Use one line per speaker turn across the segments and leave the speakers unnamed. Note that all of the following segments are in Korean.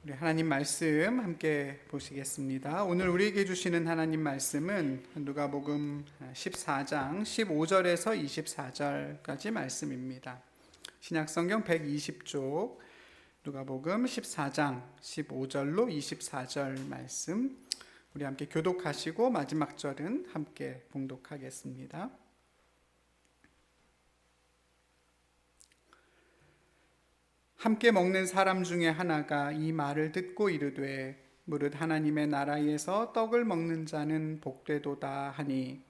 우리 하나님 말씀 함께 보시겠습니다. 오늘 우리에게 주시는 하나님 말씀은 누가복음 14장 15절에서 24절까지 말씀입니다. 신약성경 120쪽 누가복음 14장 15절로 24절 말씀, 우리 함께 교독하시고 마지막 절은 함께 봉독하겠습니다. 함께 먹는 사람 중에 하나가 이 말을 듣고 이르되 무릇 하나님의 나라에서 떡을 먹는 자는 복되도다 하니,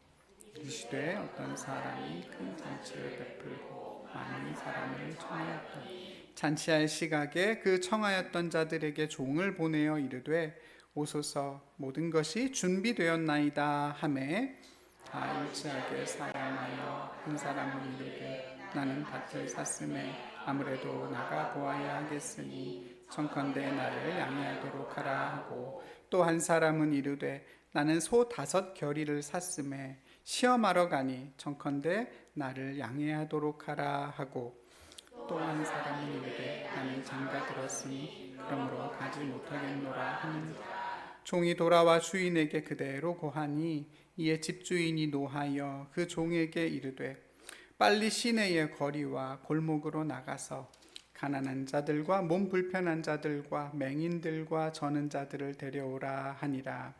이르시되 어떤 사람이 큰 잔치를 베풀고 많은 사람을 청하였다. 잔치할 시각에 그 청하였던 자들에게 종을 보내어 이르되 오소서, 모든 것이 준비되었나이다 하매, 다 일치하게 사람하여 한 사람은 이르되 나는 밭을 샀음에 아무래도 나가 보아야 하겠으니 청컨대 나를 양해하도록 하라 하고, 또 한 사람은 이르되 나는 소 5 겨리를 샀음에 시험하러 가니 청컨대 나를 양해하도록 하라 하고, 또 한 사람은 이르되 나는 장가 들었으니 그러므로 가지 못하겠노라 하는데, 종이 돌아와 주인에게 그대로 고하니 이에 집주인이 노하여 그 종에게 이르되 빨리 시내의 거리와 골목으로 나가서 가난한 자들과 몸 불편한 자들과 맹인들과 저는 자들을 데려오라 하니라.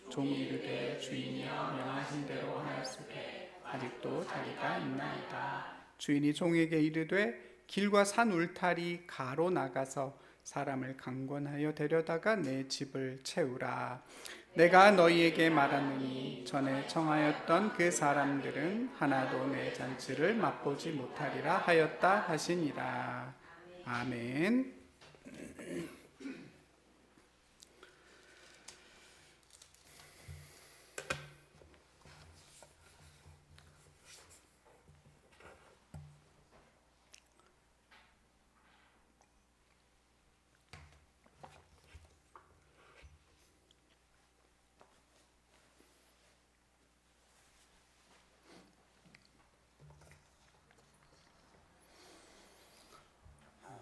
종이 이르되 주인이여 명하신 대로 하였으되 아직도 자리가 있나이다. 주인이 종에게 이르되 길과 산 울타리 가로 나가서 사람을 강권하여 데려다가 내 집을 채우라. 내가 너희에게 말하노니 전에 청하였던 그 사람들은 하나도 내 잔치를 맛보지 못하리라 하였다 하시니라. 아멘.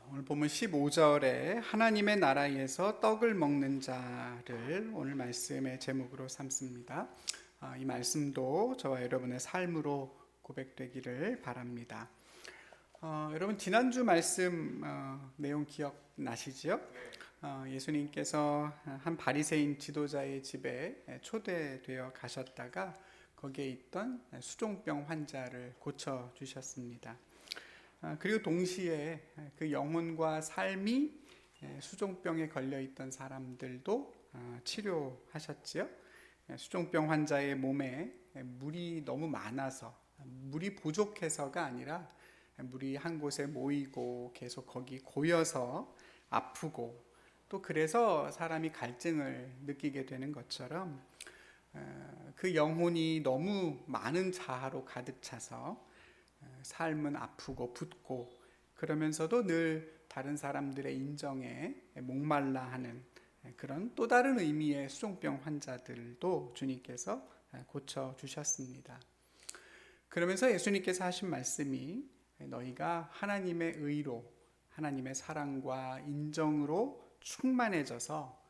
오늘 보면 15절에 하나님의 나라에서 떡을 먹는 자를 오늘 말씀의 제목으로 삼습니다. 이 말씀도 저와 여러분의 삶으로 고백되기를 바랍니다. 여러분 지난주 말씀 내용 기억나시죠? 예수님께서 한 바리새인 지도자의 집에 초대되어 가셨다가 거기에 있던 수종병 환자를 고쳐주셨습니다. 그리고 동시에 그 영혼과 삶이 수종병에 걸려있던 사람들도 치료하셨지요. 수종병 환자의 몸에 물이 너무 많아서, 물이 부족해서가 아니라 물이 한 곳에 모이고 계속 거기 고여서 아프고, 또 그래서 사람이 갈증을 느끼게 되는 것처럼 그 영혼이 너무 많은 자아로 가득 차서 삶은 아프고 붓고, 그러면서도 늘 다른 사람들의 인정에 목말라 하는 그런 또 다른 의미의 수종병 환자들도 주님께서 고쳐주셨습니다. 그러면서 예수님께서 하신 말씀이 너희가 하나님의 의로, 하나님의 사랑과 인정으로 충만해져서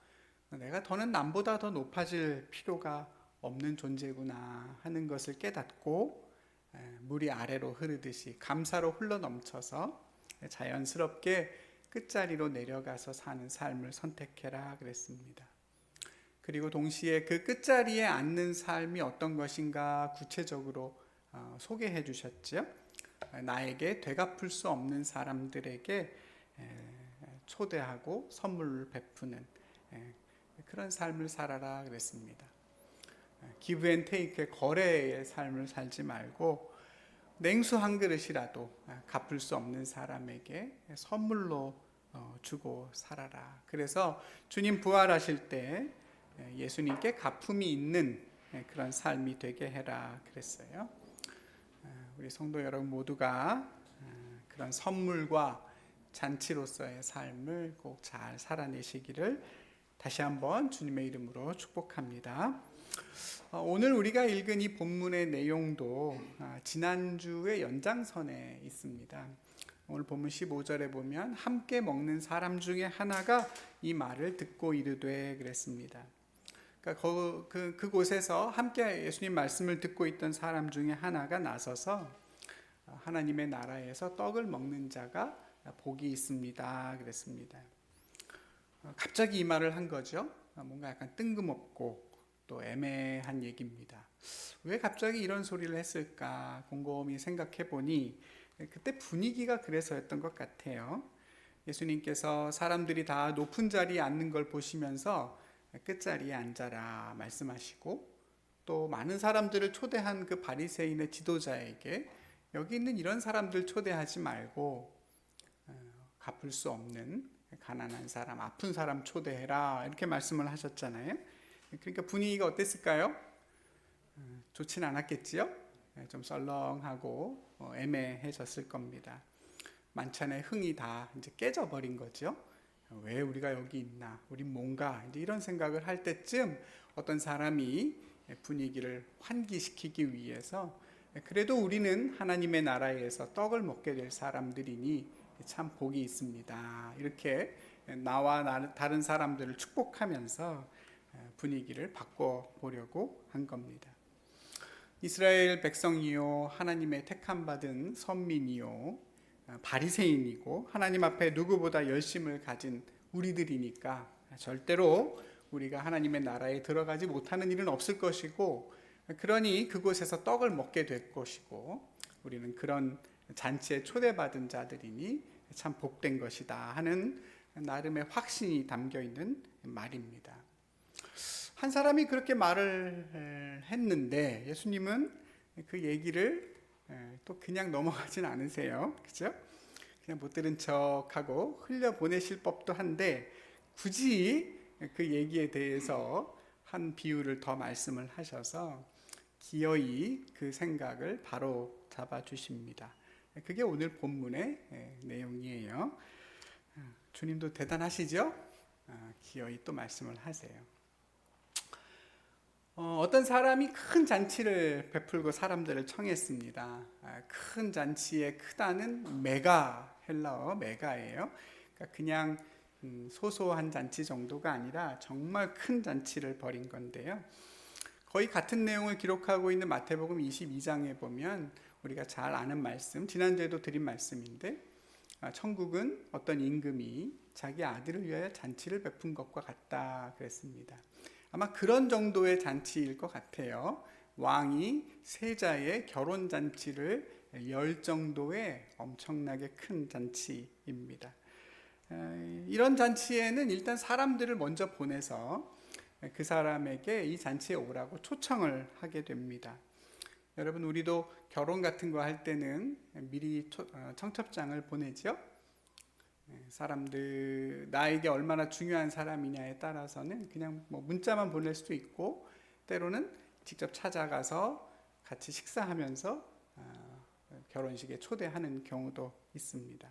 내가 더는 남보다 더 높아질 필요가 없는 존재구나 하는 것을 깨닫고 물이 아래로 흐르듯이 감사로 흘러넘쳐서 자연스럽게 끝자리로 내려가서 사는 삶을 선택해라 그랬습니다. 그리고 동시에 그 끝자리에 앉는 삶이 어떤 것인가 구체적으로 소개해 주셨죠. 나에게 되갚을 수 없는 사람들에게 초대하고 선물을 베푸는 그런 삶을 살아라 그랬습니다. 기브 앤 테이크의 거래의 삶을 살지 말고 냉수 한 그릇이라도 갚을 수 없는 사람에게 선물로 주고 살아라. 그래서 주님 부활하실 때 예수님께 갚음이 있는 그런 삶이 되게 해라 그랬어요. 우리 성도 여러분 모두가 그런 선물과 잔치로서의 삶을 꼭 잘 살아내시기를 다시 한번 주님의 이름으로 축복합니다. 오늘 우리가 읽은 이 본문의 내용도 지난주의 연장선에 있습니다. 오늘 본문 15절에 보면 함께 먹는 사람 중에 하나가 이 말을 듣고 이르되 그랬습니다. 그러니까 그곳에서 함께 예수님 말씀을 듣고 있던 사람 중에 하나가 나서서 하나님의 나라에서 떡을 먹는 자가 복이 있습니다 그랬습니다. 갑자기 이 말을 한 거죠. 뭔가 약간 뜬금없고 또 애매한 얘기입니다. 왜 갑자기 이런 소리를 했을까 곰곰이 생각해 보니 그때 분위기가 그래서였던 것 같아요. 예수님께서 사람들이 다 높은 자리에 앉는 걸 보시면서 끝자리에 앉아라 말씀하시고, 또 많은 사람들을 초대한 그 바리새인의 지도자에게 여기 있는 이런 사람들 초대하지 말고 갚을 수 없는 가난한 사람, 아픈 사람 초대해라 이렇게 말씀을 하셨잖아요. 그러니까 분위기가 어땠을까요? 좋진 않았겠지요? 좀 썰렁하고 애매해졌을 겁니다. 만찬의 흥이 다 이제 깨져버린 거죠. 왜 우리가 여기 있나? 우린 뭔가? 이제 이런 생각을 할 때쯤 어떤 사람이 분위기를 환기시키기 위해서 그래도 우리는 하나님의 나라에서 떡을 먹게 될 사람들이니 참 복이 있습니다. 이렇게 나와 다른 사람들을 축복하면서 분위기를 바꿔보려고 한 겁니다. 이스라엘 백성이요, 하나님의 택함받은 선민이요, 바리새인이고 하나님 앞에 누구보다 열심을 가진 우리들이니까 절대로 우리가 하나님의 나라에 들어가지 못하는 일은 없을 것이고, 그러니 그곳에서 떡을 먹게 될 것이고 우리는 그런 잔치에 초대받은 자들이니 참 복된 것이다 하는 나름의 확신이 담겨 있는 말입니다. 한 사람이 그렇게 말을 했는데 예수님은 그 얘기를 또 그냥 넘어가진 않으세요. 그죠? 그냥 못 들은 척하고 흘려보내실 법도 한데 굳이 그 얘기에 대해서 한 비유를 더 말씀을 하셔서 기어이 그 생각을 바로 잡아 주십니다. 그게 오늘 본문의 내용이에요. 주님도 대단하시죠? 기어이 또 말씀을 하세요. 어떤 사람이 큰 잔치를 베풀고 사람들을 청했습니다. 큰 잔치의 크다는 메가, 헬라어 메가예요. 그러니까 그냥 소소한 잔치 정도가 아니라 정말 큰 잔치를 벌인 건데요. 거의 같은 내용을 기록하고 있는 마태복음 22장에 보면 우리가 잘 아는 말씀, 지난주에도 드린 말씀인데 천국은 어떤 임금이 자기 아들을 위하여 잔치를 베푼 것과 같다 그랬습니다. 아마 그런 정도의 잔치일 것 같아요. 왕이 세자의 결혼 잔치를 열 정도의 엄청나게 큰 잔치입니다. 이런 잔치에는 일단 사람들을 먼저 보내서 그 사람에게 이 잔치에 오라고 초청을 하게 됩니다. 여러분, 우리도 결혼 같은 거 할 때는 미리 청첩장을 보내죠. 사람들 나에게 얼마나 중요한 사람이냐에 따라서는 그냥 뭐 문자만 보낼 수도 있고, 때로는 직접 찾아가서 같이 식사하면서 결혼식에 초대하는 경우도 있습니다.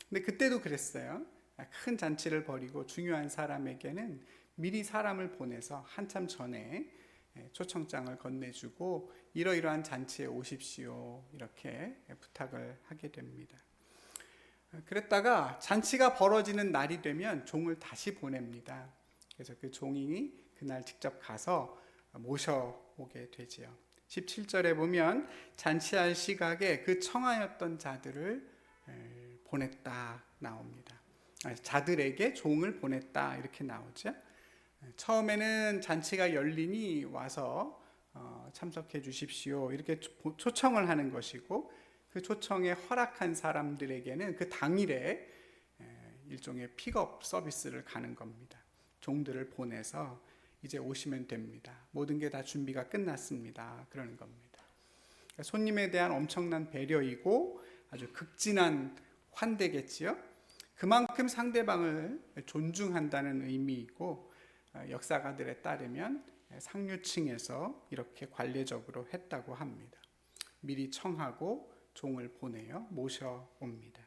근데 그때도 그랬어요. 큰 잔치를 벌이고 중요한 사람에게는 미리 사람을 보내서 한참 전에 초청장을 건네주고 이러이러한 잔치에 오십시오 이렇게 부탁을 하게 됩니다. 그랬다가 잔치가 벌어지는 날이 되면 종을 다시 보냅니다. 그래서 그 종이 그날 직접 가서 모셔오게 되지요. 17절에 보면 잔치할 시각에 그 청하였던 자들을 보냈다 나옵니다. 자들에게 종을 보냈다 이렇게 나오죠. 처음에는 잔치가 열리니 와서 참석해 주십시오 이렇게 초청을 하는 것이고, 그 초청에 허락한 사람들에게는 그 당일에 일종의 픽업 서비스를 가는 겁니다. 종들을 보내서 이제 오시면 됩니다. 모든 게 다 준비가 끝났습니다. 그러는 겁니다. 그러니까 손님에 대한 엄청난 배려이고 아주 극진한 환대겠지요. 그만큼 상대방을 존중한다는 의미이고, 역사가들에 따르면 상류층에서 이렇게 관례적으로 했다고 합니다. 미리 청하고 종을 보내어 모셔옵니다.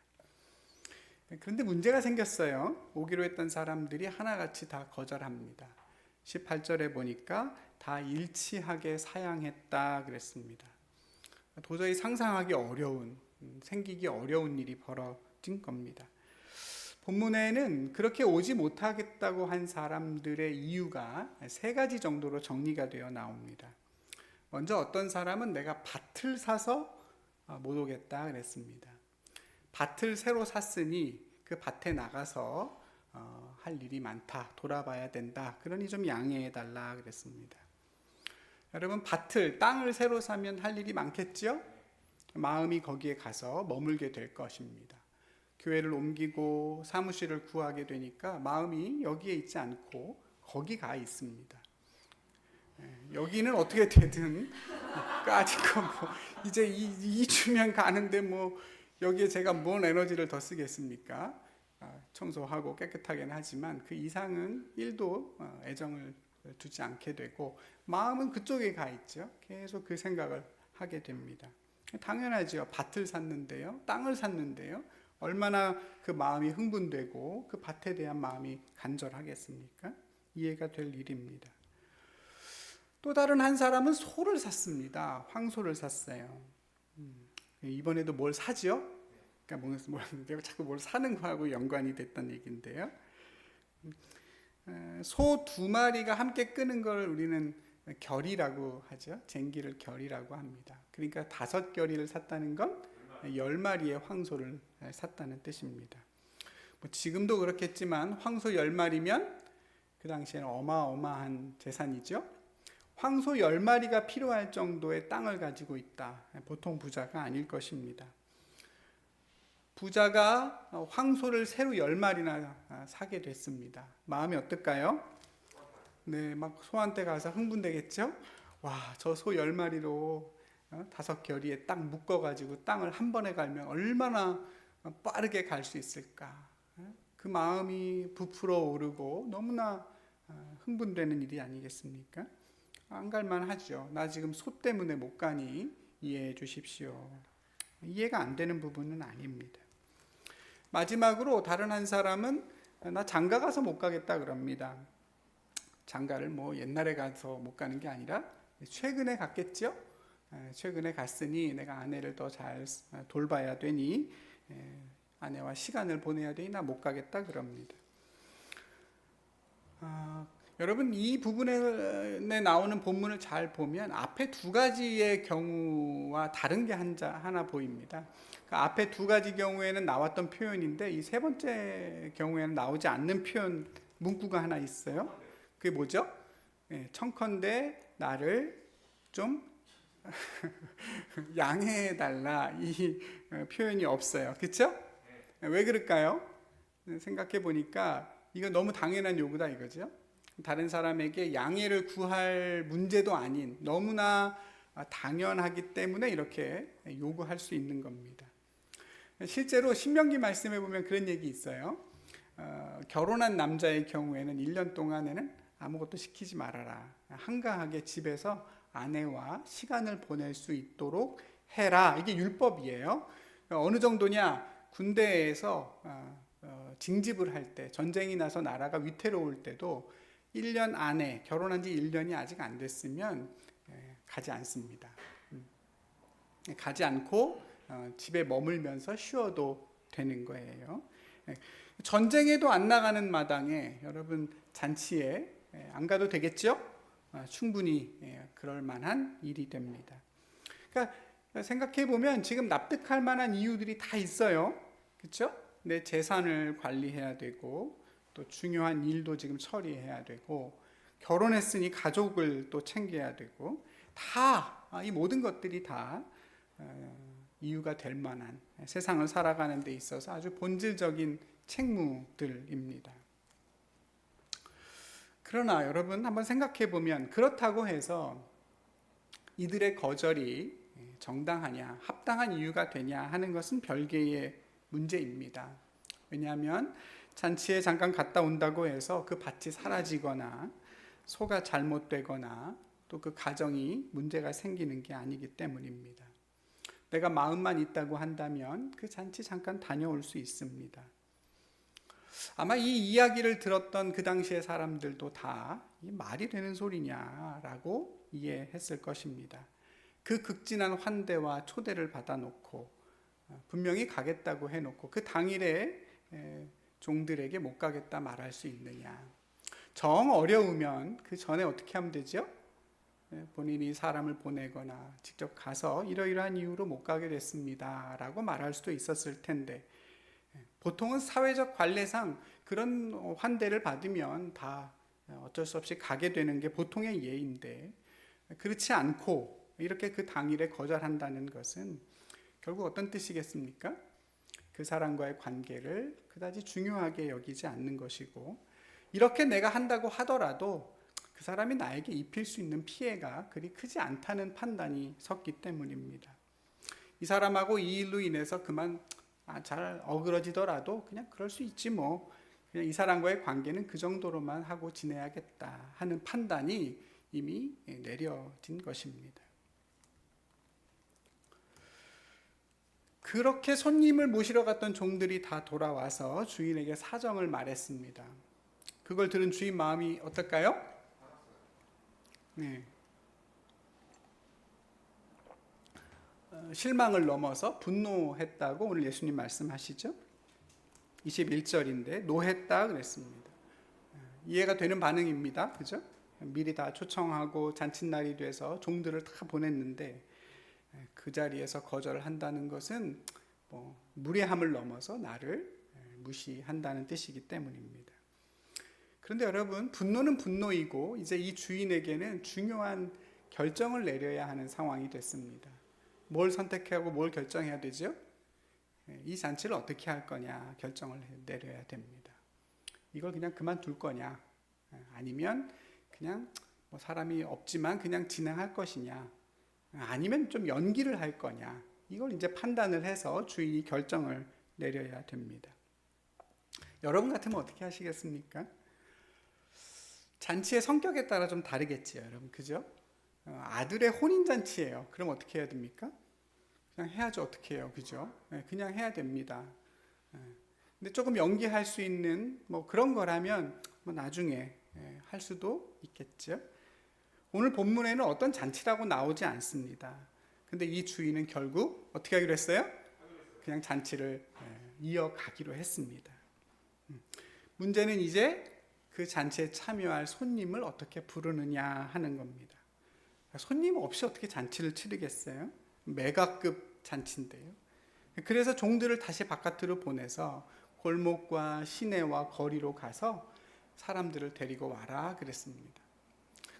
그런데 문제가 생겼어요. 오기로 했던 사람들이 하나같이 다 거절합니다. 18절에 보니까 다 일치하게 사양했다 그랬습니다. 도저히 상상하기 어려운 생기기 어려운 일이 벌어진 겁니다. 본문에는 그렇게 오지 못하겠다고 한 사람들의 이유가 세 가지 정도로 정리가 되어 나옵니다. 먼저 어떤 사람은 내가 밭을 사서 못 오겠다 그랬습니다. 밭을 새로 샀으니 그 밭에 나가서 할 일이 많다, 돌아봐야 된다, 그러니 좀 양해해 달라 그랬습니다. 여러분, 땅을 새로 사면 할 일이 많겠죠? 마음이 거기에 가서 머물게 될 것입니다. 교회를 옮기고 사무실을 구하게 되니까 마음이 여기에 있지 않고 거기 가 있습니다. 여기는 어떻게 되든 까짓거 이제 2주면 가는데 여기에 제가 뭔 에너지를 더 쓰겠습니까? 청소하고 깨끗하게는 하지만 그 이상은 1도 애정을 두지 않게 되고 마음은 그쪽에 가 있죠. 계속 그 생각을 하게 됩니다. 당연하죠. 밭을 샀는데요, 땅을 샀는데요, 얼마나 그 마음이 흥분되고 그 밭에 대한 마음이 간절하겠습니까? 이해가 될 일입니다. 또 다른 한 사람은 소를 샀습니다. 황소를 샀어요. 이번에도 뭘 사죠? 그러니까 내가 자꾸 뭘 사는 거하고 연관이 됐던 얘기인데요. 소 2마리가 함께 끄는 걸 우리는 결이라고 하죠. 쟁기를 결이라고 합니다. 그러니까 5결이를 샀다는 건 10마리의 황소를 샀다는 뜻입니다. 지금도 그렇겠지만 황소 10마리면 그 당시에는 어마어마한 재산이죠. 황소 10마리가 필요할 정도의 땅을 가지고 있다. 보통 부자가 아닐 것입니다. 부자가 황소를 새로 10마리나 사게 됐습니다. 마음이 어떨까요? 네, 막 소한테 가서 흥분되겠죠? 와, 저 소 10마리로 5결이에 딱 묶어가지고 땅을 한 번에 갈면 얼마나 빠르게 갈 수 있을까? 그 마음이 부풀어 오르고 너무나 흥분되는 일이 아니겠습니까? 안 갈만 하죠. 나 지금 소 때문에 못 가니 이해해 주십시오. 이해가 안 되는 부분은 아닙니다. 마지막으로 다른 한 사람은 나 장가 가서 못 가겠다 그럽니다. 장가를 옛날에 가서 못 가는 게 아니라 최근에 갔겠죠? 최근에 갔으니 내가 아내를 더 잘 돌봐야 되니 아내와 시간을 보내야 되니 나 못 가겠다 그럽니다. 여러분, 이 부분에 나오는 본문을 잘 보면 앞에 2가지의 경우와 다른 게 하나 보입니다. 그 앞에 2가지 경우에는 나왔던 표현인데 이 3번째 경우에는 나오지 않는 표현 문구가 하나 있어요. 그게 뭐죠? 청컨대 나를 좀 양해해달라, 이 표현이 없어요. 그렇죠? 왜 그럴까요? 생각해 보니까 이거 너무 당연한 요구다 이거죠. 다른 사람에게 양해를 구할 문제도 아닌 너무나 당연하기 때문에 이렇게 요구할 수 있는 겁니다. 실제로 신명기 말씀에 보면 그런 얘기 있어요. 결혼한 남자의 경우에는 1년 동안에는 아무것도 시키지 말아라. 한가하게 집에서 아내와 시간을 보낼 수 있도록 해라. 이게 율법이에요. 어느 정도냐? 군대에서 징집을 할 때, 전쟁이 나서 나라가 위태로울 때도 1년 안에, 결혼한 지 1년이 아직 안 됐으면 가지 않습니다. 가지 않고 집에 머물면서 쉬어도 되는 거예요. 전쟁에도 안 나가는 마당에 여러분 잔치에 안 가도 되겠죠? 충분히 그럴 만한 일이 됩니다. 그러니까 생각해 보면 지금 납득할 만한 이유들이 다 있어요. 그렇죠? 내 재산을 관리해야 되고 또 중요한 일도 지금 처리해야 되고 결혼했으니 가족을 또 챙겨야 되고 이 모든 것들이 다 이유가 될 만한 세상을 살아가는 데 있어서 아주 본질적인 책무들입니다. 그러나 여러분 한번 생각해 보면 그렇다고 해서 이들의 거절이 정당하냐, 합당한 이유가 되냐 하는 것은 별개의 문제입니다. 왜냐하면 잔치에 잠깐 갔다 온다고 해서 그 밭이 사라지거나 소가 잘못되거나 또 그 가정이 문제가 생기는 게 아니기 때문입니다. 내가 마음만 있다고 한다면 그 잔치 잠깐 다녀올 수 있습니다. 아마 이 이야기를 들었던 그 당시의 사람들도 다 말이 되는 소리냐라고 이해했을 것입니다. 그 극진한 환대와 초대를 받아놓고 분명히 가겠다고 해놓고 그 당일에 종들에게 못 가겠다 말할 수 있느냐. 정 어려우면 그 전에 어떻게 하면 되죠? 본인이 사람을 보내거나 직접 가서 이러이러한 이유로 못 가게 됐습니다 라고 말할 수도 있었을 텐데, 보통은 사회적 관례상 그런 환대를 받으면 다 어쩔 수 없이 가게 되는 게 보통의 예인데, 그렇지 않고 이렇게 그 당일에 거절한다는 것은 결국 어떤 뜻이겠습니까? 그 사람과의 관계를 그다지 중요하게 여기지 않는 것이고, 이렇게 내가 한다고 하더라도 그 사람이 나에게 입힐 수 있는 피해가 그리 크지 않다는 판단이 섰기 때문입니다. 이 사람하고 이 일로 인해서 그만 잘 어그러지더라도 그냥 그럴 수 있지 뭐, 그냥 이 사람과의 관계는 그 정도로만 하고 지내야겠다 하는 판단이 이미 내려진 것입니다. 그렇게 손님을 모시러 갔던 종들이 다 돌아와서 주인에게 사정을 말했습니다. 그걸 들은 주인 마음이 어떨까요? 네. 실망을 넘어서 분노했다고 오늘 예수님 말씀하시죠. 21절인데 노했다 그랬습니다. 이해가 되는 반응입니다. 그죠? 미리 다 초청하고 잔칫날이 돼서 종들을 다 보냈는데 그 자리에서 거절을 한다는 것은 무례함을 넘어서 나를 무시한다는 뜻이기 때문입니다. 그런데 여러분, 분노는 분노이고 이제 이 주인에게는 중요한 결정을 내려야 하는 상황이 됐습니다. 뭘 선택하고 뭘 결정해야 되죠? 이 잔치를 어떻게 할 거냐 결정을 내려야 됩니다. 이걸 그냥 그만둘 거냐, 아니면 그냥 사람이 없지만 그냥 진행할 것이냐, 아니면 좀 연기를 할 거냐, 이걸 이제 판단을 해서 주인이 결정을 내려야 됩니다. 여러분 같으면 어떻게 하시겠습니까? 잔치의 성격에 따라 좀 다르겠지요, 여러분. 그죠? 아들의 혼인잔치예요. 그럼 어떻게 해야 됩니까? 그냥 해야죠. 어떻게 해요? 그죠? 그냥 해야 됩니다. 근데 조금 연기할 수 있는 그런 거라면 나중에 할 수도 있겠죠. 오늘 본문에는 어떤 잔치라고 나오지 않습니다. 근데 이 주인은 결국 어떻게 하기로 했어요? 그냥 잔치를 이어가기로 했습니다. 문제는 이제 그 잔치에 참여할 손님을 어떻게 부르느냐 하는 겁니다. 손님 없이 어떻게 잔치를 치르겠어요? 메가급 잔치인데요. 그래서 종들을 다시 바깥으로 보내서 골목과 시내와 거리로 가서 사람들을 데리고 와라 그랬습니다.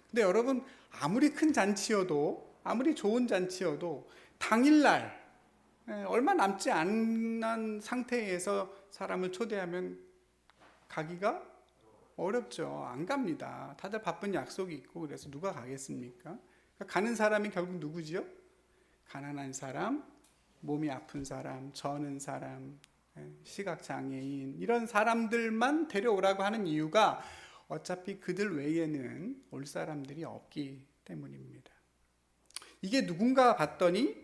근데 여러분, 아무리 큰 잔치여도, 아무리 좋은 잔치여도 당일날 얼마 남지 않은 상태에서 사람을 초대하면 가기가 어렵죠. 안 갑니다. 다들 바쁜 약속이 있고, 그래서 누가 가겠습니까? 가는 사람이 결국 누구지요? 가난한 사람, 몸이 아픈 사람, 저는 사람, 시각장애인, 이런 사람들만 데려오라고 하는 이유가 어차피 그들 외에는 올 사람들이 없기 때문입니다. 이게 누군가 봤더니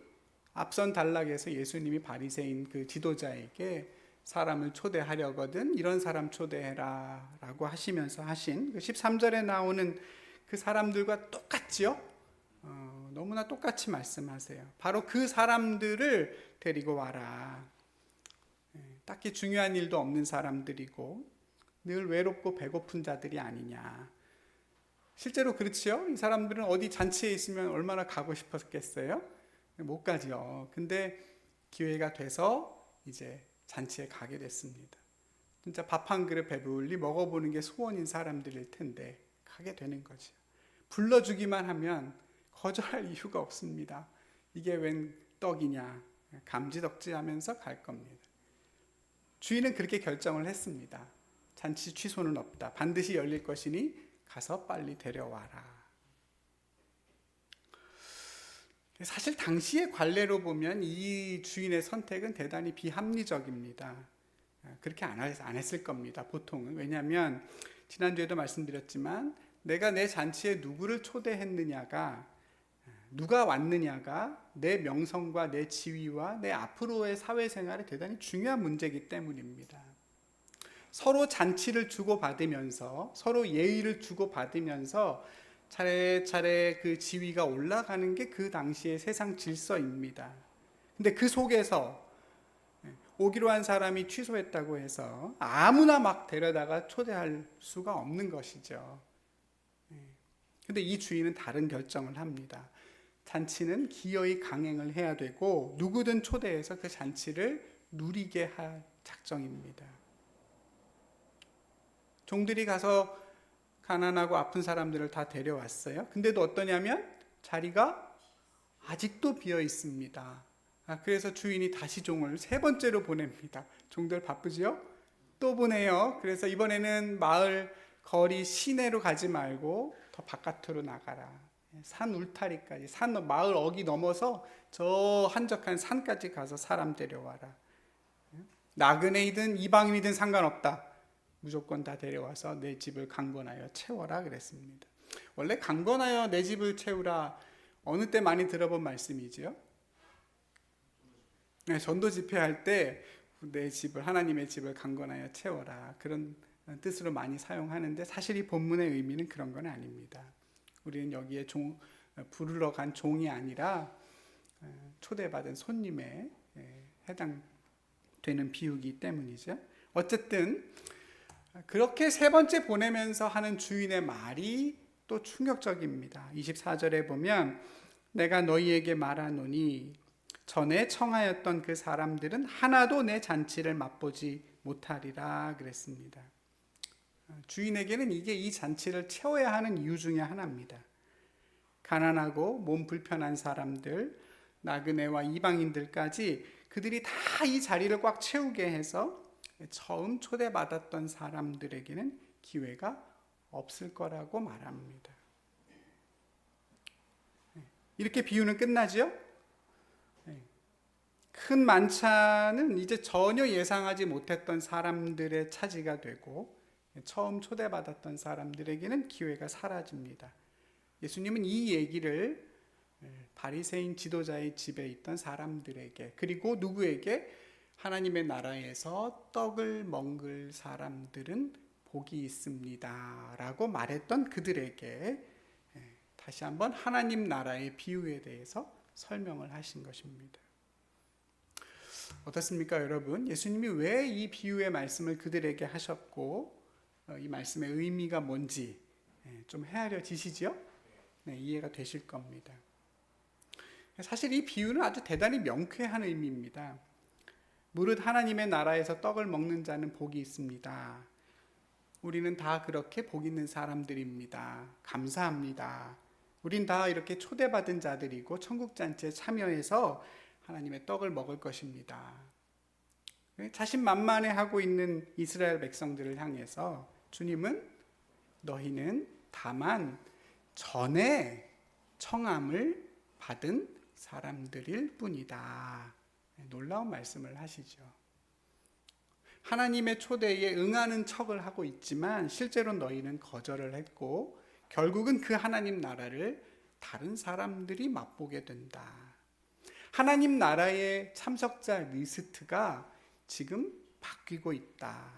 앞선 단락에서 예수님이 바리새인 그 지도자에게 사람을 초대하려거든 이런 사람 초대해라 라고 하시면서 하신 그 13절에 나오는 그 사람들과 똑같지요? 너무나 똑같이 말씀하세요. 바로 그 사람들을 데리고 와라. 딱히 중요한 일도 없는 사람들이고 늘 외롭고 배고픈 자들이 아니냐. 실제로 그렇지요? 이 사람들은 어디 잔치에 있으면 얼마나 가고 싶었겠어요? 못 가죠. 근데 기회가 돼서 이제 잔치에 가게 됐습니다. 진짜 밥 한 그릇 배불리 먹어보는 게 소원인 사람들일 텐데 가게 되는 거죠. 불러주기만 하면 거절할 이유가 없습니다. 이게 웬 떡이냐, 감지덕지 하면서 갈 겁니다. 주인은 그렇게 결정을 했습니다. 잔치 취소는 없다. 반드시 열릴 것이니 가서 빨리 데려와라. 사실 당시의 관례로 보면 이 주인의 선택은 대단히 비합리적입니다. 그렇게 안 했을 겁니다. 보통은. 왜냐하면 지난주에도 말씀드렸지만 내가 내 잔치에 누구를 초대했느냐가, 누가 왔느냐가 내 명성과 내 지위와 내 앞으로의 사회생활에 대단히 중요한 문제이기 때문입니다. 서로 잔치를 주고받으면서, 서로 예의를 주고받으면서 차례차례 그 지위가 올라가는 게 그 당시의 세상 질서입니다. 근데 그 속에서 오기로 한 사람이 취소했다고 해서 아무나 막 데려다가 초대할 수가 없는 것이죠. 근데 이 주인은 다른 결정을 합니다. 잔치는 기어이 강행을 해야 되고 누구든 초대해서 그 잔치를 누리게 할 작정입니다. 종들이 가서 가난하고 아픈 사람들을 다 데려왔어요. 근데도 어떠냐면 자리가 아직도 비어 있습니다. 그래서 주인이 다시 종을 세 번째로 보냅니다. 종들 바쁘지요? 또 보내요. 그래서 이번에는 마을 거리 시내로 가지 말고 더 바깥으로 나가라. 산 울타리까지, 마을 어기 넘어서 저 한적한 산까지 가서 사람 데려와라. 나그네이든 이방인이든 상관없다. 무조건 다 데려와서 내 집을 강건하여 채워라 그랬습니다. 원래 강건하여 내 집을 채우라, 어느 때 많이 들어본 말씀이지요? 전도 집회할 때 내 집을, 하나님의 집을 강건하여 채워라, 그런 뜻으로 많이 사용하는데 사실 이 본문의 의미는 그런 건 아닙니다. 우리는 여기에 부르러 간 종이 아니라 초대받은 손님에 해당되는 비유이기 때문이죠. 어쨌든 그렇게 세 번째 보내면서 하는 주인의 말이 또 충격적입니다. 24절에 보면 내가 너희에게 말하노니 전에 청하였던 그 사람들은 하나도 내 잔치를 맛보지 못하리라 그랬습니다. 주인에게는 이게 이 잔치를 채워야 하는 이유 중에 하나입니다. 가난하고 몸 불편한 사람들, 나그네와 이방인들까지 그들이 다 이 자리를 꽉 채우게 해서 처음 초대받았던 사람들에게는 기회가 없을 거라고 말합니다. 이렇게 비유는 끝나죠? 큰 만찬은 이제 전혀 예상하지 못했던 사람들의 차지가 되고 처음 초대받았던 사람들에게는 기회가 사라집니다. 예수님은 이 얘기를 바리새인 지도자의 집에 있던 사람들에게, 그리고 누구에게? 하나님의 나라에서 떡을 먹을 사람들은 복이 있습니다 라고 말했던 그들에게 다시 한번 하나님 나라의 비유에 대해서 설명을 하신 것입니다. 어떻습니까, 여러분? 예수님이 왜 이 비유의 말씀을 그들에게 하셨고 이 말씀의 의미가 뭔지 좀 헤아려지시죠? 네, 이해가 되실 겁니다. 사실 이 비유는 아주 대단히 명쾌한 의미입니다. 무릇 하나님의 나라에서 떡을 먹는 자는 복이 있습니다. 우리는 다 그렇게 복 있는 사람들입니다. 감사합니다. 우린 다 이렇게 초대받은 자들이고 천국 잔치에 참여해서 하나님의 떡을 먹을 것입니다. 자신만만해하고 있는 이스라엘 백성들을 향해서 주님은 너희는 다만 전에 청함을 받은 사람들일 뿐이다. 놀라운 말씀을 하시죠. 하나님의 초대에 응하는 척을 하고 있지만 실제로 너희는 거절을 했고 결국은 그 하나님 나라를 다른 사람들이 맛보게 된다. 하나님 나라의 참석자 리스트가 지금 바뀌고 있다.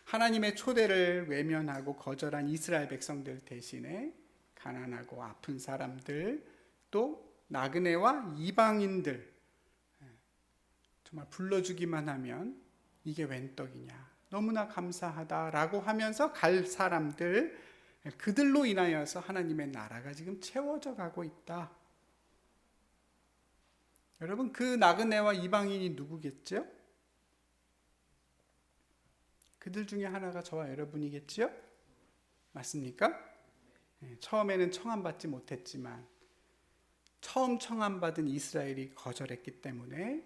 하나님의 초대를 외면하고 거절한 이스라엘 백성들 대신에 가난하고 아픈 사람들, 또 나그네와 이방인들, 정말 불러주기만 하면 이게 웬 떡이냐, 너무나 감사하다라고 하면서 갈 사람들, 그들로 인하여서 하나님의 나라가 지금 채워져 가고 있다. 여러분, 그 나그네와 이방인이 누구겠죠? 그들 중에 하나가 저와 여러분이겠죠? 맞습니까? 처음에는 청함받지 못했지만 처음 청함받은 이스라엘이 거절했기 때문에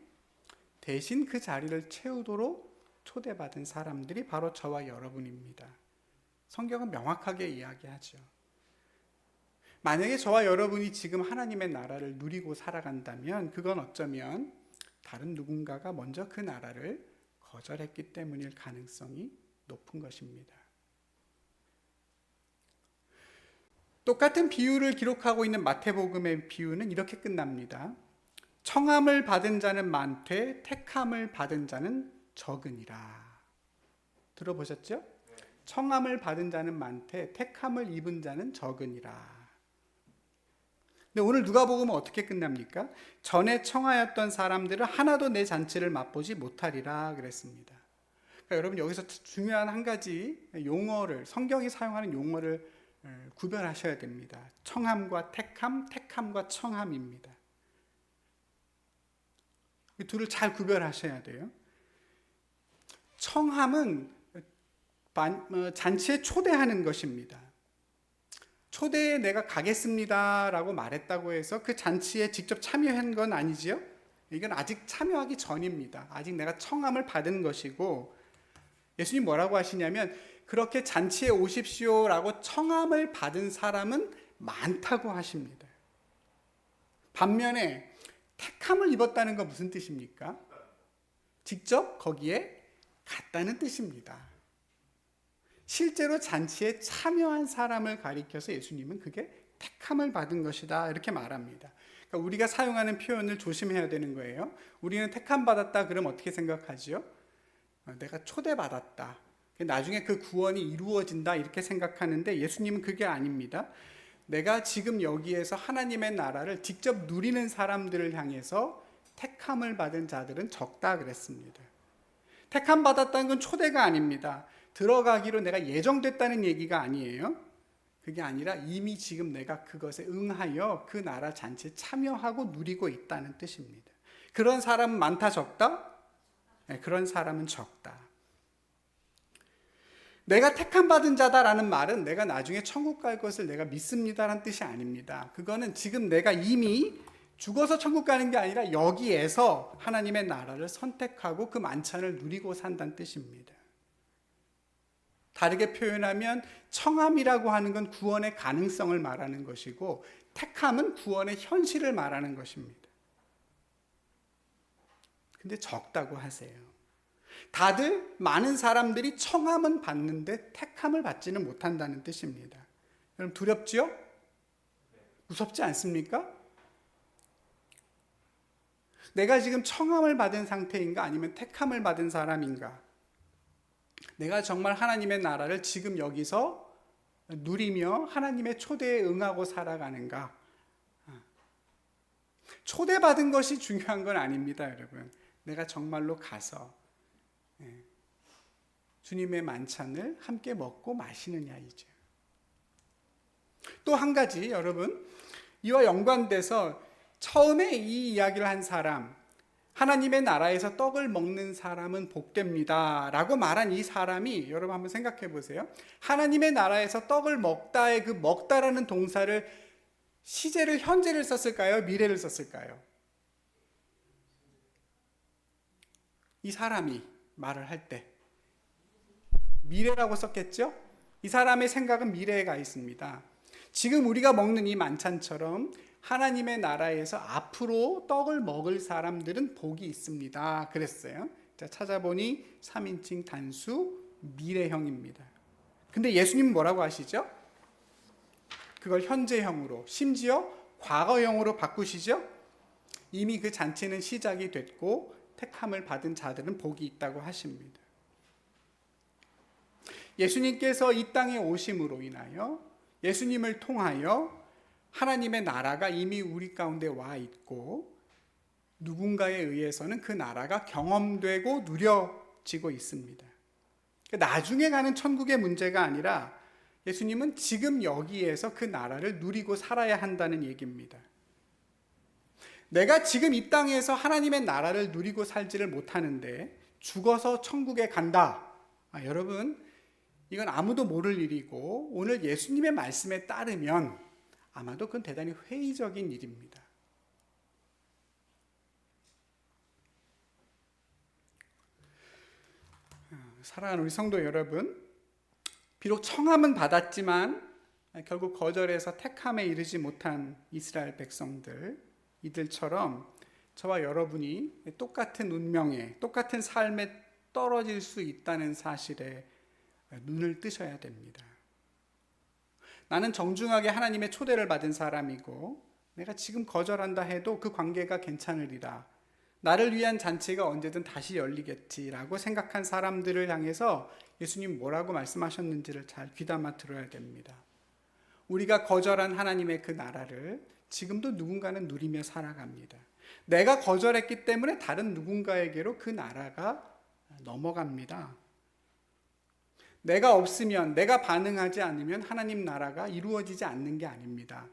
대신 그 자리를 채우도록 초대받은 사람들이 바로 저와 여러분입니다. 성경은 명확하게 이야기하죠. 만약에 저와 여러분이 지금 하나님의 나라를 누리고 살아간다면 그건 어쩌면 다른 누군가가 먼저 그 나라를 거절했기 때문일 가능성이 높은 것입니다. 똑같은 비유를 기록하고 있는 마태복음의 비유는 이렇게 끝납니다. 청함을 받은 자는 많되 택함을 받은 자는 적으니라. 들어보셨죠? 청함을 받은 자는 많되 택함을 입은 자는 적으니라. 근데 오늘 누가복음은 어떻게 끝납니까? 전에 청하였던 사람들은 하나도 내 잔치를 맛보지 못하리라 그랬습니다. 그러니까 여러분 여기서 중요한 한 가지 용어를, 성경이 사용하는 용어를 구별하셔야 됩니다. 청함과 택함, 택함과 청함입니다. 이 둘을 잘 구별하셔야 돼요. 청함은 잔치에 초대하는 것입니다. 초대에 내가 가겠습니다 라고 말했다고 해서 그 잔치에 직접 참여한 건 아니지요. 이건 아직 참여하기 전입니다. 아직 내가 청함을 받은 것이고, 예수님 뭐라고 하시냐면 그렇게 잔치에 오십시오 라고 청함을 받은 사람은 많다고 하십니다. 반면에 택함을 입었다는 건 무슨 뜻입니까? 직접 거기에 갔다는 뜻입니다. 실제로 잔치에 참여한 사람을 가리켜서 예수님은 그게 택함을 받은 것이다 이렇게 말합니다. 그러니까 우리가 사용하는 표현을 조심해야 되는 거예요. 우리는 택함 받았다 그럼 어떻게 생각하지요? 내가 초대받았다, 나중에 그 구원이 이루어진다 이렇게 생각하는데, 예수님은 그게 아닙니다. 내가 지금 여기에서 하나님의 나라를 직접 누리는 사람들을 향해서 택함을 받은 자들은 적다 그랬습니다. 택함 받았다는 건 초대가 아닙니다. 들어가기로 내가 예정됐다는 얘기가 아니에요. 그게 아니라 이미 지금 내가 그것에 응하여 그 나라 잔치에 참여하고 누리고 있다는 뜻입니다. 그런 사람은 많다, 적다? 네, 그런 사람은 적다. 내가 택함 받은 자다라는 말은 내가 나중에 천국 갈 것을 내가 믿습니다라는 뜻이 아닙니다. 그거는 지금 내가 이미 죽어서 천국 가는 게 아니라 여기에서 하나님의 나라를 선택하고 그 만찬을 누리고 산다는 뜻입니다. 다르게 표현하면 청함이라고 하는 건 구원의 가능성을 말하는 것이고, 택함은 구원의 현실을 말하는 것입니다. 근데 적다고 하세요. 다들, 많은 사람들이 청함은 받는데 택함을 받지는 못한다는 뜻입니다. 여러분 두렵지요? 무섭지 않습니까? 내가 지금 청함을 받은 상태인가 아니면 택함을 받은 사람인가? 내가 정말 하나님의 나라를 지금 여기서 누리며 하나님의 초대에 응하고 살아가는가? 초대받은 것이 중요한 건 아닙니다, 여러분. 내가 정말로 가서 주님의 만찬을 함께 먹고 마시느냐이죠. 또 한 가지, 여러분, 이와 연관돼서 처음에 이 이야기를 한 사람, 하나님의 나라에서 떡을 먹는 사람은 복됩니다 라고 말한 이 사람이, 여러분 한번 생각해 보세요. 하나님의 나라에서 떡을 먹다의 그 먹다라는 동사를 시제를 현재를 썼을까요? 미래를 썼을까요? 이 사람이 말을 할 때 미래라고 썼겠죠? 이 사람의 생각은 미래에 가 있습니다. 지금 우리가 먹는 이 만찬처럼 하나님의 나라에서 앞으로 떡을 먹을 사람들은 복이 있습니다 그랬어요. 자, 찾아보니 3인칭 단수 미래형입니다. 근데 예수님은 뭐라고 하시죠? 그걸 현재형으로, 심지어 과거형으로 바꾸시죠? 이미 그 잔치는 시작이 됐고 택함을 받은 자들은 복이 있다고 하십니다. 예수님께서 이 땅에 오심으로 인하여, 예수님을 통하여 하나님의 나라가 이미 우리 가운데 와 있고, 누군가에 의해서는 그 나라가 경험되고 누려지고 있습니다. 나중에 가는 천국의 문제가 아니라 예수님은 지금 여기에서 그 나라를 누리고 살아야 한다는 얘기입니다. 내가 지금 이 땅에서 하나님의 나라를 누리고 살지를 못하는데 죽어서 천국에 간다. 여러분, 이건 아무도 모를 일이고, 오늘 예수님의 말씀에 따르면 아마도 그건 대단히 회의적인 일입니다. 사랑하는 우리 성도 여러분, 비록 청함은 받았지만 결국 거절해서 택함에 이르지 못한 이스라엘 백성들, 이들처럼 저와 여러분이 똑같은 운명에, 똑같은 삶에 떨어질 수 있다는 사실에 눈을 뜨셔야 됩니다. 나는 정중하게 하나님의 초대를 받은 사람이고, 내가 지금 거절한다 해도 그 관계가 괜찮으리라, 나를 위한 잔치가 언제든 다시 열리겠지라고 생각한 사람들을 향해서 예수님 뭐라고 말씀하셨는지를 잘 귀담아 들어야 됩니다. 우리가 거절한 하나님의 그 나라를 지금도 누군가는 누리며 살아갑니다. 내가 거절했기 때문에 다른 누군가에게로 그 나라가 넘어갑니다. 내가 없으면, 내가 반응하지 않으면 하나님 나라가 이루어지지 않는 게 아닙니다.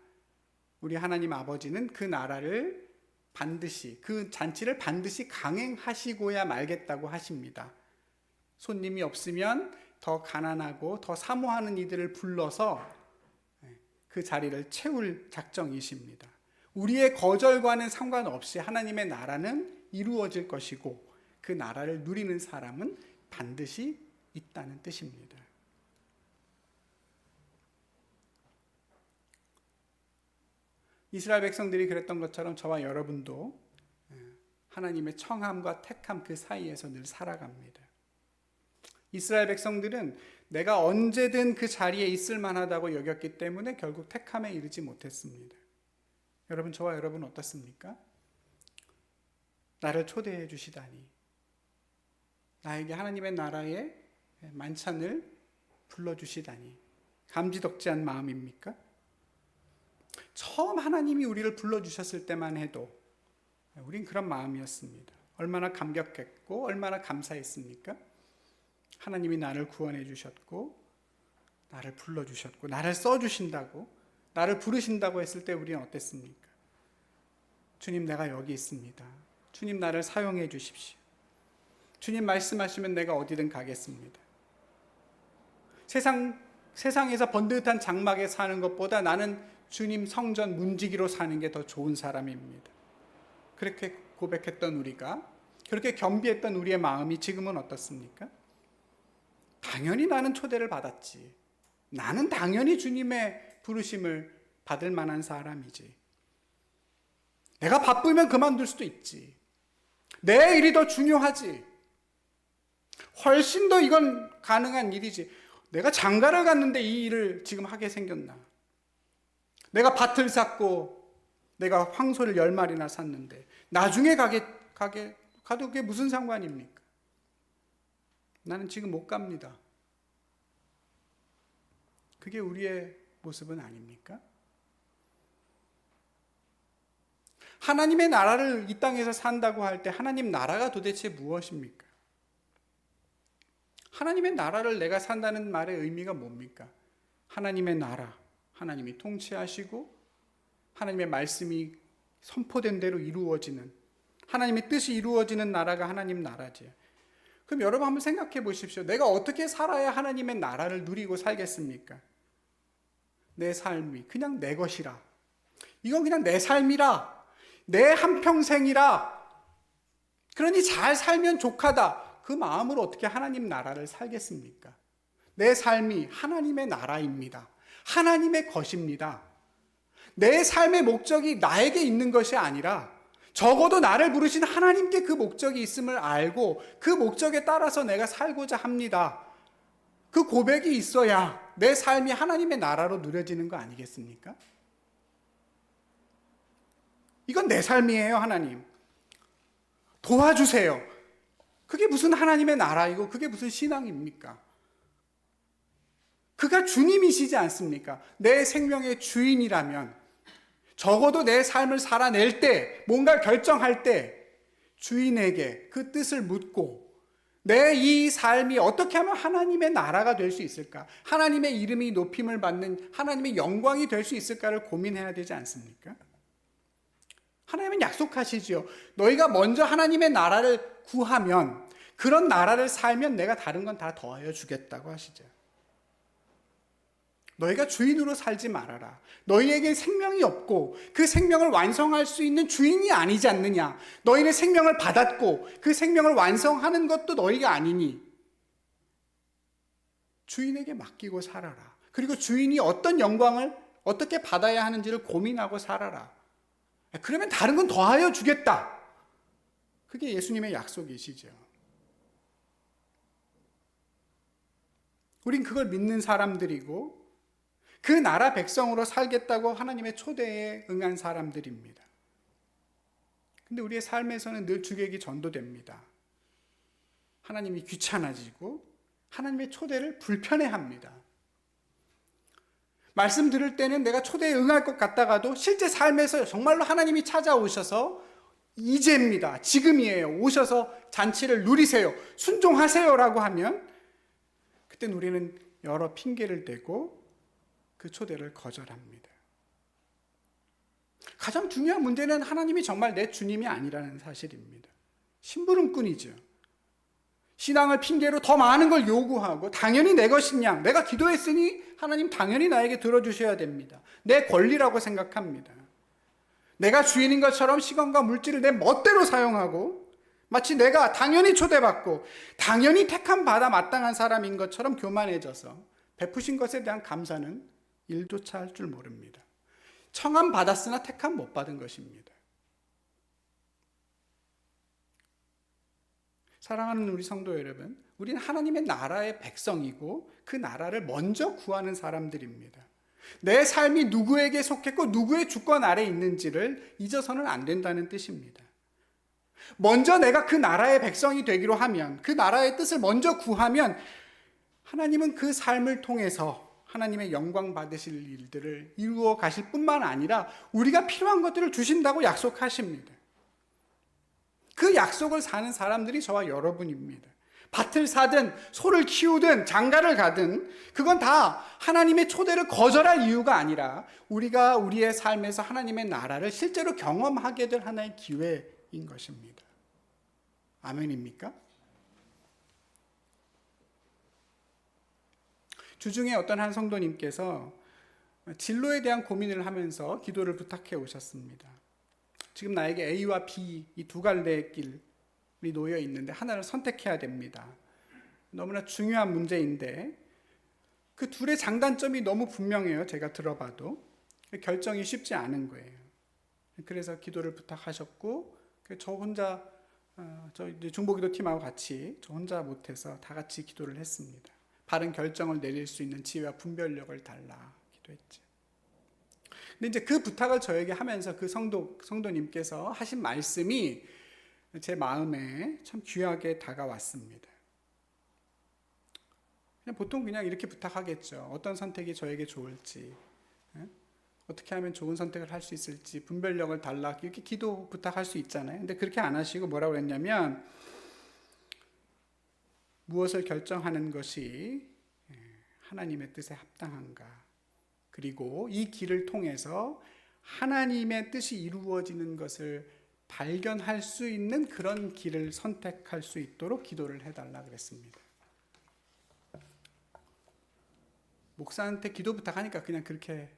우리 하나님 아버지는 그 나라를 반드시, 그 잔치를 반드시 강행하시고야 말겠다고 하십니다. 손님이 없으면 더 가난하고 더 사모하는 이들을 불러서 그 자리를 채울 작정이십니다. 우리의 거절과는 상관없이 하나님의 나라는 이루어질 것이고 그 나라를 누리는 사람은 반드시 있다는 뜻입니다. 이스라엘 백성들이 그랬던 것처럼 저와 여러분도 하나님의 청함과 택함 그 사이에서 늘 살아갑니다. 이스라엘 백성들은 내가 언제든 그 자리에 있을 만하다고 여겼기 때문에 결국 택함에 이르지 못했습니다. 여러분, 저와 여러분 어떻습니까? 나를 초대해 주시다니, 나에게 하나님의 나라의 만찬을 불러주시다니 감지덕지한 마음입니까? 처음 하나님이 우리를 불러주셨을 때만 해도 우린 그런 마음이었습니다. 얼마나 감격했고 얼마나 감사했습니까? 하나님이 나를 구원해 주셨고 나를 불러주셨고 나를 써주신다고, 나를 부르신다고 했을 때 우리는 어땠습니까? 주님, 내가 여기 있습니다. 주님, 나를 사용해 주십시오. 주님 말씀하시면 내가 어디든 가겠습니다. 세상에서 번듯한 장막에 사는 것보다 나는 주님 성전 문지기로 사는 게 더 좋은 사람입니다. 그렇게 고백했던 우리가, 그렇게 겸비했던 우리의 마음이 지금은 어떻습니까? 당연히 나는 초대를 받았지. 나는 당연히 주님의 부르심을 받을 만한 사람이지. 내가 바쁘면 그만둘 수도 있지. 내 일이 더 중요하지. 훨씬 더 이건 가능한 일이지. 내가 장가를 갔는데 이 일을 지금 하게 생겼나? 내가 밭을 샀고 내가 황소를 10마리나 샀는데 나중에 가도 그게 무슨 상관입니까? 나는 지금 못 갑니다. 그게 우리의 모습은 아닙니까? 하나님의 나라를 이 땅에서 산다고 할 때 하나님 나라가 도대체 무엇입니까? 하나님의 나라를 내가 산다는 말의 의미가 뭡니까? 하나님의 나라, 하나님이 통치하시고 하나님의 말씀이 선포된 대로 이루어지는, 하나님의 뜻이 이루어지는 나라가 하나님 나라지. 그럼 여러분 한번 생각해 보십시오. 내가 어떻게 살아야 하나님의 나라를 누리고 살겠습니까? 내 삶이 그냥 내 것이라, 이건 그냥 내 삶이라, 내 한평생이라, 그러니 잘 살면 족하다, 그 마음으로 어떻게 하나님 나라를 살겠습니까? 내 삶이 하나님의 나라입니다. 하나님의 것입니다. 내 삶의 목적이 나에게 있는 것이 아니라 적어도 나를 부르신 하나님께 그 목적이 있음을 알고 그 목적에 따라서 내가 살고자 합니다. 그 고백이 있어야 내 삶이 하나님의 나라로 누려지는 거 아니겠습니까? 이건 내 삶이에요. 하나님 도와주세요. 그게 무슨 하나님의 나라이고 그게 무슨 신앙입니까? 그가 주님이시지 않습니까? 내 생명의 주인이라면 적어도 내 삶을 살아낼 때, 뭔가 결정할 때 주인에게 그 뜻을 묻고 내 이 삶이 어떻게 하면 하나님의 나라가 될 수 있을까? 하나님의 이름이 높임을 받는 하나님의 영광이 될 수 있을까를 고민해야 되지 않습니까? 하나님은 약속하시지요. 너희가 먼저 하나님의 나라를 구하면, 그런 나라를 살면 내가 다른 건 다 더하여 주겠다고 하시죠. 너희가 주인으로 살지 말아라. 너희에게 생명이 없고 그 생명을 완성할 수 있는 주인이 아니지 않느냐. 너희는 생명을 받았고 그 생명을 완성하는 것도 너희가 아니니 주인에게 맡기고 살아라. 그리고 주인이 어떤 영광을 어떻게 받아야 하는지를 고민하고 살아라. 그러면 다른 건 더하여 주겠다. 그게 예수님의 약속이시죠. 우린 그걸 믿는 사람들이고 그 나라 백성으로 살겠다고 하나님의 초대에 응한 사람들입니다. 근데 우리의 삶에서는 늘 주객이 전도됩니다. 하나님이 귀찮아지고 하나님의 초대를 불편해합니다. 말씀 들을 때는 내가 초대에 응할 것 같다가도 실제 삶에서 정말로 하나님이 찾아오셔서 이제입니다, 지금이에요, 오셔서 잔치를 누리세요, 순종하세요라고 하면 그땐 우리는 여러 핑계를 대고 그 초대를 거절합니다. 가장 중요한 문제는 하나님이 정말 내 주님이 아니라는 사실입니다. 심부름꾼이죠. 신앙을 핑계로 더 많은 걸 요구하고 당연히 내 것이냐, 내가 기도했으니 하나님 당연히 나에게 들어주셔야 됩니다, 내 권리라고 생각합니다. 내가 주인인 것처럼 시간과 물질을 내 멋대로 사용하고 마치 내가 당연히 초대받고 당연히 택함 받아 마땅한 사람인 것처럼 교만해져서 베푸신 것에 대한 감사는 일조차 할 줄 모릅니다. 청함 받았으나 택함 못 받은 것입니다. 사랑하는 우리 성도 여러분, 우리는 하나님의 나라의 백성이고 그 나라를 먼저 구하는 사람들입니다. 내 삶이 누구에게 속했고 누구의 주권 아래 있는지를 잊어서는 안 된다는 뜻입니다. 먼저 내가 그 나라의 백성이 되기로 하면, 그 나라의 뜻을 먼저 구하면 하나님은 그 삶을 통해서 하나님의 영광 받으실 일들을 이루어 가실 뿐만 아니라 우리가 필요한 것들을 주신다고 약속하십니다. 그 약속을 사는 사람들이 저와 여러분입니다. 밭을 사든 소를 키우든 장가를 가든 그건 다 하나님의 초대를 거절할 이유가 아니라 우리가 우리의 삶에서 하나님의 나라를 실제로 경험하게 될 하나의 기회인 것입니다. 아멘입니까? 주중에 어떤 한 성도님께서 진로에 대한 고민을 하면서 기도를 부탁해 오셨습니다. 지금 나에게 A와 B 이 두 갈래의 길이 놓여 있는데 하나를 선택해야 됩니다. 너무나 중요한 문제인데 그 둘의 장단점이 너무 분명해요. 제가 들어봐도 결정이 쉽지 않은 거예요. 그래서 기도를 부탁하셨고 저 혼자 저 중보기도 팀하고 같이 저 혼자 못해서 다 같이 기도를 했습니다. 바른 결정을 내릴 수 있는 지혜와 분별력을 달라 기도했죠. 근데 이제 그 부탁을 저에게 하면서 그 성도님께서 하신 말씀이 제 마음에 참 귀하게 다가왔습니다. 보통 그냥 이렇게 부탁하겠죠. 어떤 선택이 저에게 좋을지, 어떻게 하면 좋은 선택을 할 수 있을지 분별력을 달라 이렇게 기도 부탁할 수 있잖아요. 근데 그렇게 안 하시고 뭐라고 했냐면 무엇을 결정하는 것이 하나님의 뜻에 합당한가, 그리고 이 길을 통해서 하나님의 뜻이 이루어지는 것을 발견할 수 있는 그런 길을 선택할 수 있도록 기도를 해달라 그랬습니다. 목사한테 기도 부탁하니까 그냥 그렇게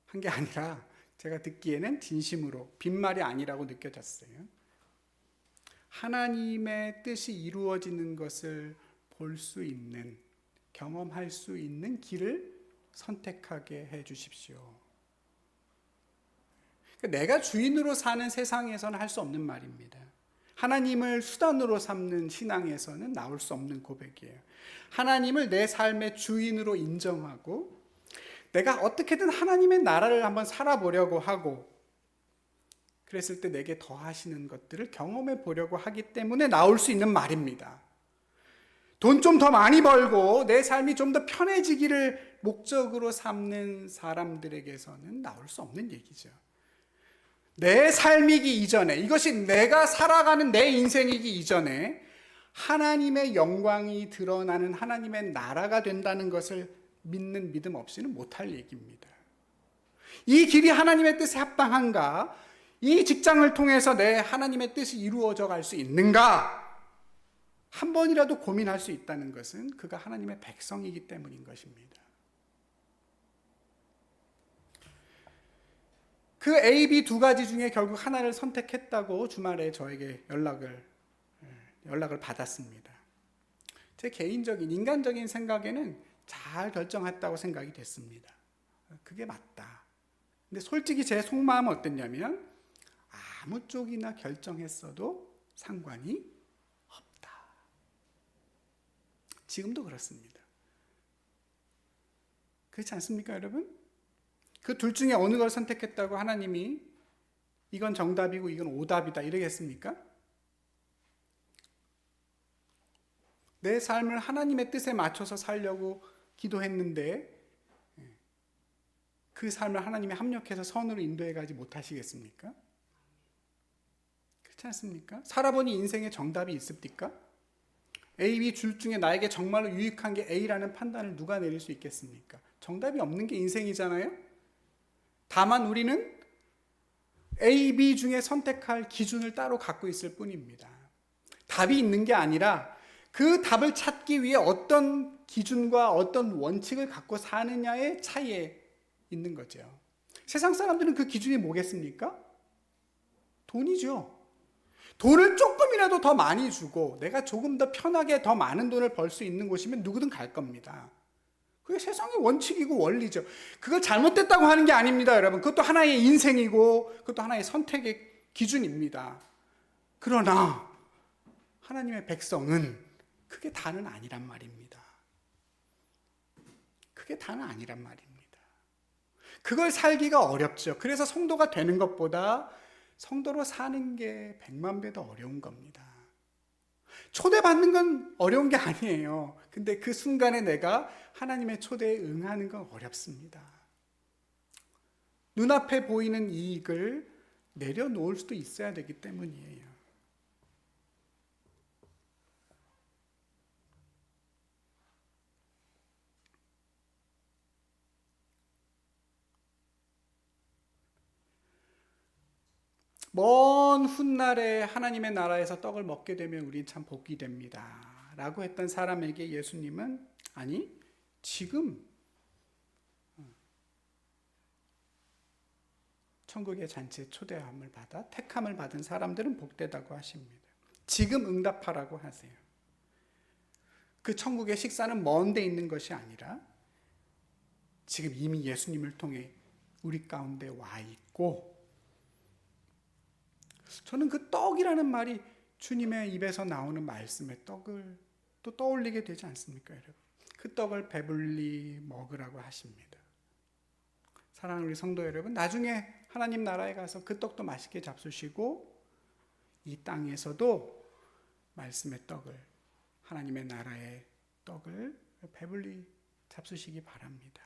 한 게 아니라 제가 듣기에는 진심으로 빈말이 아니라고 느껴졌어요. 하나님의 뜻이 이루어지는 것을 볼 수 있는, 경험할 수 있는 길을 선택하게 해 주십시오. 내가 주인으로 사는 세상에서는 할 수 없는 말입니다. 하나님을 수단으로 삼는 신앙에서는 나올 수 없는 고백이에요. 하나님을 내 삶의 주인으로 인정하고 내가 어떻게든 하나님의 나라를 한번 살아보려고 하고 그랬을 때 내게 더하시는 것들을 경험해 보려고 하기 때문에 나올 수 있는 말입니다. 돈 좀 더 많이 벌고 내 삶이 좀 더 편해지기를 목적으로 삼는 사람들에게서는 나올 수 없는 얘기죠. 내 삶이기 이전에, 이것이 내가 살아가는 내 인생이기 이전에 하나님의 영광이 드러나는 하나님의 나라가 된다는 것을 믿는 믿음 없이는 못할 얘기입니다. 이 길이 하나님의 뜻에 합당한가? 이 직장을 통해서 내 하나님의 뜻이 이루어져 갈 수 있는가? 한 번이라도 고민할 수 있다는 것은 그가 하나님의 백성이기 때문인 것입니다. 그 A, B 두 가지 중에 결국 하나를 선택했다고 주말에 저에게 연락을 받았습니다. 제 개인적인 인간적인 생각에는 잘 결정했다고 생각이 됐습니다. 그게 맞다. 근데 솔직히 제 속마음은 어땠냐면 아무 쪽이나 결정했어도 상관이 없다. 지금도 그렇습니다. 그렇지 않습니까, 여러분? 그 둘 중에 어느 걸 선택했다고 하나님이 이건 정답이고 이건 오답이다 이러겠습니까? 내 삶을 하나님의 뜻에 맞춰서 살려고 기도했는데 그 삶을 하나님이 합력해서 선으로 인도해 가지 못하시겠습니까? 그렇지 않습니까? 살아보니 인생에 정답이 있습니까? A, B 줄 중에 나에게 정말로 유익한 게 A라는 판단을 누가 내릴 수 있겠습니까? 정답이 없는 게 인생이잖아요. 다만 우리는 A, B 중에 선택할 기준을 따로 갖고 있을 뿐입니다. 답이 있는 게 아니라 그 답을 찾기 위해 어떤 기준과 어떤 원칙을 갖고 사느냐의 차이에 있는 거죠. 세상 사람들은 그 기준이 뭐겠습니까? 돈이죠. 돈을 조금이라도 더 많이 주고 내가 조금 더 편하게 더 많은 돈을 벌 수 있는 곳이면 누구든 갈 겁니다. 그게 세상의 원칙이고 원리죠. 그걸 잘못됐다고 하는 게 아닙니다, 여러분. 그것도 하나의 인생이고 그것도 하나의 선택의 기준입니다. 그러나 하나님의 백성은 그게 다는 아니란 말입니다. 그게 다는 아니란 말입니다. 그걸 살기가 어렵죠. 그래서 성도가 되는 것보다 성도로 사는 게 100만 배 더 어려운 겁니다. 초대받는 건 어려운 게 아니에요. 근데 그 순간에 내가 하나님의 초대에 응하는 건 어렵습니다. 눈앞에 보이는 이익을 내려놓을 수도 있어야 되기 때문이에요. 먼 훗날에 하나님의 나라에서 떡을 먹게 되면 우린 참 복이 됩니다 라고 했던 사람에게 예수님은 아니 지금 천국의 잔치에 초대함을 받아 택함을 받은 사람들은 복되다고 하십니다. 지금 응답하라고 하세요. 그 천국의 식사는 먼 데 있는 것이 아니라 지금 이미 예수님을 통해 우리 가운데 와 있고, 저는 그 떡이라는 말이 주님의 입에서 나오는 말씀의 떡을 또 떠올리게 되지 않습니까, 여러분? 그 떡을 배불리 먹으라고 하십니다. 사랑하는 우리 성도 여러분, 나중에 하나님 나라에 가서 그 떡도 맛있게 잡수시고 이 땅에서도 말씀의 떡을, 하나님의 나라의 떡을 배불리 잡수시기 바랍니다.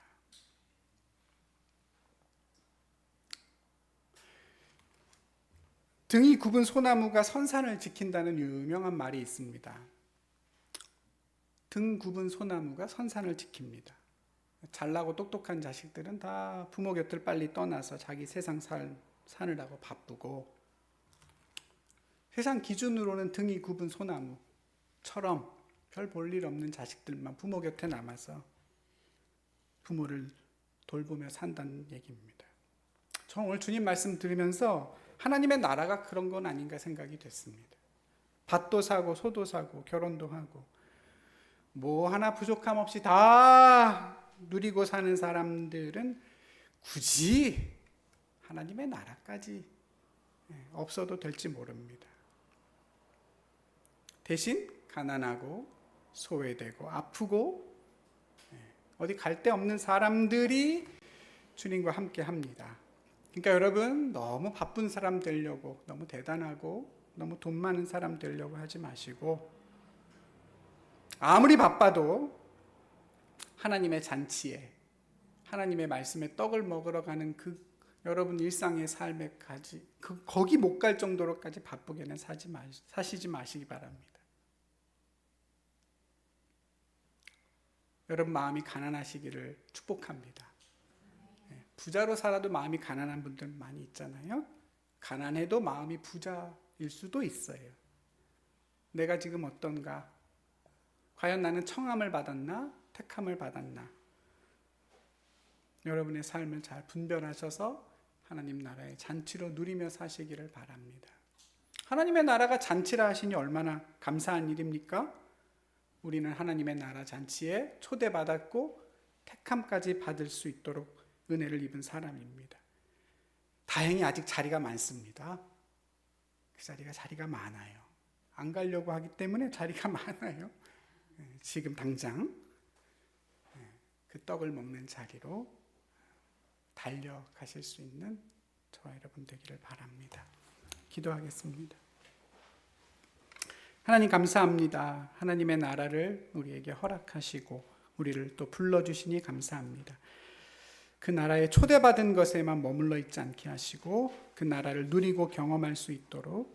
등이 굽은 소나무가 선산을 지킨다는 유명한 말이 있습니다. 등 굽은 소나무가 선산을 지킵니다. 잘나고 똑똑한 자식들은 다 부모 곁을 빨리 떠나서 자기 세상 사느라고 바쁘고, 세상 기준으로는 등이 굽은 소나무처럼 별 볼 일 없는 자식들만 부모 곁에 남아서 부모를 돌보며 산다는 얘기입니다. 저 오늘 주님 말씀 들으면서 하나님의 나라가 그런 건 아닌가 생각이 됐습니다. 밭도 사고 소도 사고 결혼도 하고 뭐 하나 부족함 없이 다 누리고 사는 사람들은 굳이 하나님의 나라까지 없어도 될지 모릅니다. 대신 가난하고 소외되고 아프고 어디 갈 데 없는 사람들이 주님과 함께 합니다. 그러니까 여러분, 너무 바쁜 사람 되려고, 너무 대단하고 너무 돈 많은 사람 되려고 하지 마시고, 아무리 바빠도 하나님의 잔치에, 하나님의 말씀에 떡을 먹으러 가는 그 여러분 일상의 삶에까지 거기 못 갈 정도로까지 바쁘게는 사시지 마시기 바랍니다. 여러분 마음이 가난하시기를 축복합니다. 부자로 살아도 마음이 가난한 분들 많이 있잖아요. 가난해도 마음이 부자일 수도 있어요. 내가 지금 어떤가? 과연 나는 청함을 받았나? 택함을 받았나? 여러분의 삶을 잘 분별하셔서 하나님 나라의 잔치로 누리며 사시기를 바랍니다. 하나님의 나라가 잔치라 하시니 얼마나 감사한 일입니까? 우리는 하나님의 나라 잔치에 초대받았고 택함까지 받을 수 있도록 은혜를 입은 사람입니다. 다행히 아직 자리가 많습니다. 그 자리가 많아요. 안 가려고 하기 때문에 자리가 많아요. 지금 당장 그 떡을 먹는 자리로 달려가실 수 있는 저와 여러분 되기를 바랍니다. 기도하겠습니다. 하나님 감사합니다. 하나님의 나라를 우리에게 허락하시고 우리를 또 불러주시니 감사합니다. 그 나라에 초대받은 것에만 머물러 있지 않게 하시고 그 나라를 누리고 경험할 수 있도록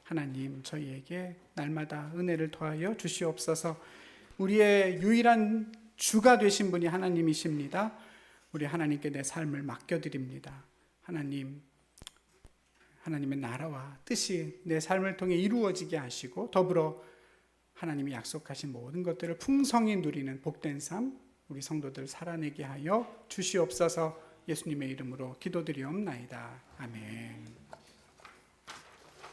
하나님 저희에게 날마다 은혜를 더하여 주시옵소서. 우리의 유일한 주가 되신 분이 하나님이십니다. 우리 하나님께 내 삶을 맡겨드립니다. 하나님의 나라와 뜻이 내 삶을 통해 이루어지게 하시고 더불어 하나님이 약속하신 모든 것들을 풍성히 누리는 복된 삶 우리 성도들 살아내게 하여 주시옵소서. 예수님의 이름으로 기도드리옵나이다. 아멘.